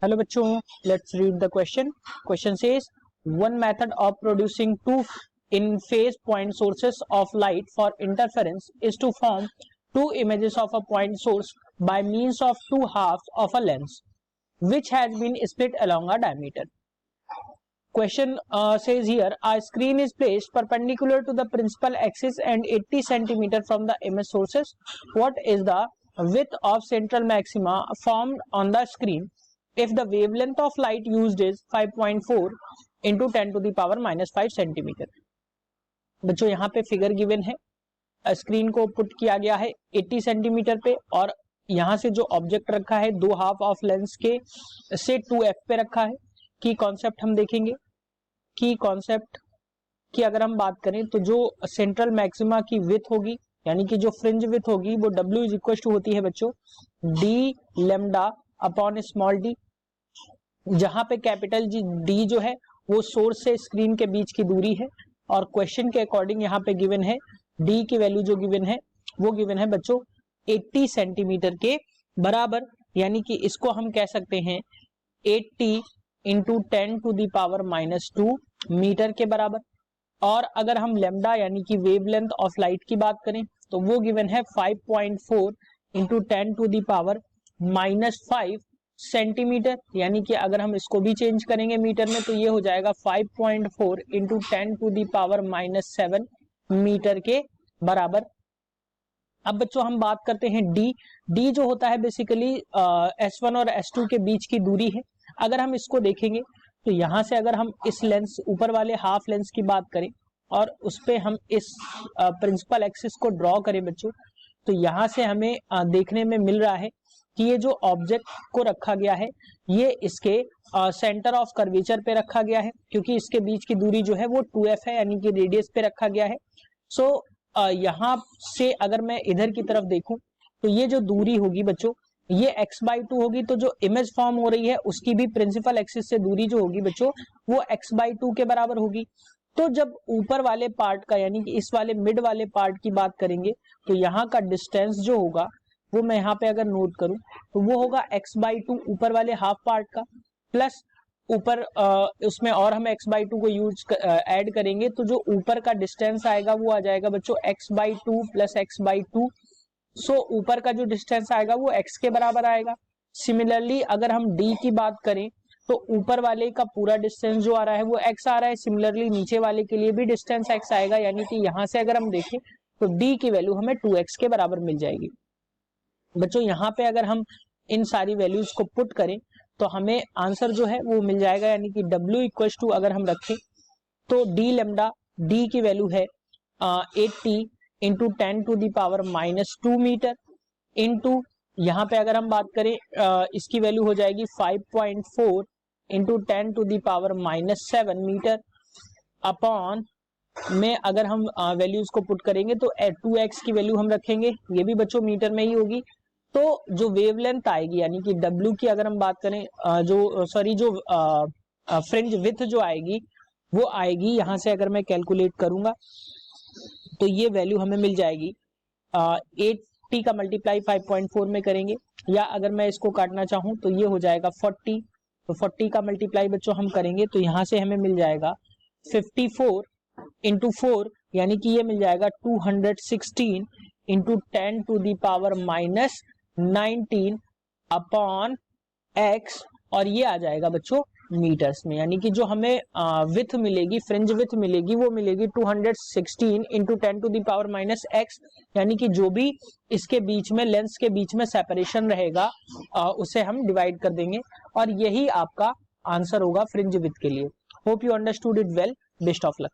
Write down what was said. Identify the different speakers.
Speaker 1: Hello बच्चों, let's read the question. Question says one method of producing to in phase point sources of light for interference is to form two images of a point source by means of two halves of a lens which has been split along a diameter. Question says here a screen is placed perpendicular to the principal axis and 80 centimeter from the image sources. What is the width of central maxima formed on the screen if the wavelength of light used is 5.4 into 10 to the power minus 5 centimeter. बच्चों यहाँ पे figure given है, screen को put किया गया है 80 centimetre पे और यहाँ से जो ऑब्जेक्ट रखा है दो हाफ ऑफ लेंस के से 2f पे रखा है. की कॉन्सेप्ट हम देखेंगे. की कॉन्सेप्ट की अगर हम बात करें तो जो सेंट्रल मैक्सिमा की विथ होगी यानी कि जो फ्रिंज विथ होगी वो W इज इक्वल टू होती है बच्चों D lambda upon small D, जहां पे कैपिटल डी जो है वो सोर्स से स्क्रीन के बीच की दूरी है और क्वेश्चन के अकॉर्डिंग यहाँ पे गिवन है डी की वैल्यू जो गिवन है वो गिवन है बच्चों 80 सेंटीमीटर के बराबर, यानी कि इसको हम कह सकते हैं 80 into 10 to the power minus 2 metre के बराबर. और अगर हम लेमडा यानी कि वेवलेंथ ऑफ लाइट की बात करें तो वो गिवन है 5.4 into 10 to the power minus 5 centimetre, यानी कि अगर हम इसको भी चेंज करेंगे मीटर में तो ये हो जाएगा 5.4 into 10 to the power minus 7 metre के बराबर. अब बच्चों हम बात करते हैं डी जो होता है बेसिकली S1 और S2 के बीच की दूरी है. अगर हम इसको देखेंगे तो यहां से अगर हम इस लेंस ऊपर वाले हाफ लेंस की बात करें और उस पे हम इस प्रिंसिपल एक्सिस को ड्रॉ करें बच्चों तो यहां से हमें देखने में मिल रहा है कि ये जो ऑब्जेक्ट को रखा गया है ये इसके सेंटर ऑफ कर्वेचर पे रखा गया है क्योंकि इसके बीच की दूरी जो है वो 2f है यानी कि रेडियस पे रखा गया है. सो यहाँ से अगर मैं इधर की तरफ देखूं तो ये जो दूरी होगी बच्चों ये x/2 होगी, तो जो इमेज फॉर्म हो रही है उसकी भी प्रिंसिपल एक्सिस से दूरी जो होगी बच्चों वो x/2 के बराबर होगी. तो जब ऊपर वाले पार्ट का यानी कि इस वाले मिड वाले पार्ट की बात करेंगे तो यहाँ का डिस्टेंस जो होगा वो मैं यहाँ पे अगर नोट करूं तो वो होगा x/2 ऊपर वाले हाफ पार्ट का प्लस ऊपर उसमें और हम x/2 को यूज ऐड करेंगे तो जो ऊपर का डिस्टेंस आएगा वो आ जाएगा बच्चों x/2 प्लस x/2. सो ऊपर का जो डिस्टेंस आएगा वो x के बराबर आएगा. सिमिलरली अगर हम d की बात करें तो ऊपर वाले का पूरा डिस्टेंस जो आ रहा है वो x आ रहा है. सिमिलरली नीचे वाले के लिए भी डिस्टेंस x आएगा, यानी कि यहाँ से अगर हम देखें तो d की वैल्यू हमें 2x के बराबर मिल जाएगी. बच्चों यहाँ पे अगर हम इन सारी वैल्यूज को पुट करें तो हमें आंसर जो है वो मिल जाएगा, यानी कि W इक्वल टू अगर हम रखें तो डी लेमडा डी की वैल्यू है 80 into 10 to the power minus 2 metre into यहाँ पे अगर हम बात करें इसकी वैल्यू हो जाएगी 5.4 into 10 to the power minus 7 metre upon में अगर हम वैल्यूज को पुट करेंगे तो 2x की वैल्यू हम रखेंगे, ये भी बच्चों मीटर में ही होगी. तो जो वेवलेंथ आएगी यानी कि W की अगर हम बात करें जो फ्रिंज विथ जो आएगी वो आएगी यहाँ से अगर मैं कैलकुलेट करूंगा तो ये वैल्यू हमें मिल जाएगी 80 का मल्टीप्लाई 5.4 में करेंगे, या अगर मैं इसको काटना चाहूं तो ये हो जाएगा 40. तो 40 का मल्टीप्लाई बच्चों हम करेंगे तो यहाँ से हमें मिल जाएगा 54 इंटू 4 यानी कि ये मिल जाएगा 216 into 10 to the power minus 19 upon x और ये आ जाएगा बच्चों मीटर्स में, यानी कि जो हमें विथ मिलेगी फ्रिंज विथ मिलेगी वो मिलेगी 216 into 10 to the power minus x, यानी कि जो भी इसके बीच में लेंस के बीच में सेपरेशन रहेगा उसे हम डिवाइड कर देंगे और यही आपका आंसर होगा फ्रिंज विथ के लिए. Hope you understood it well. Best of luck.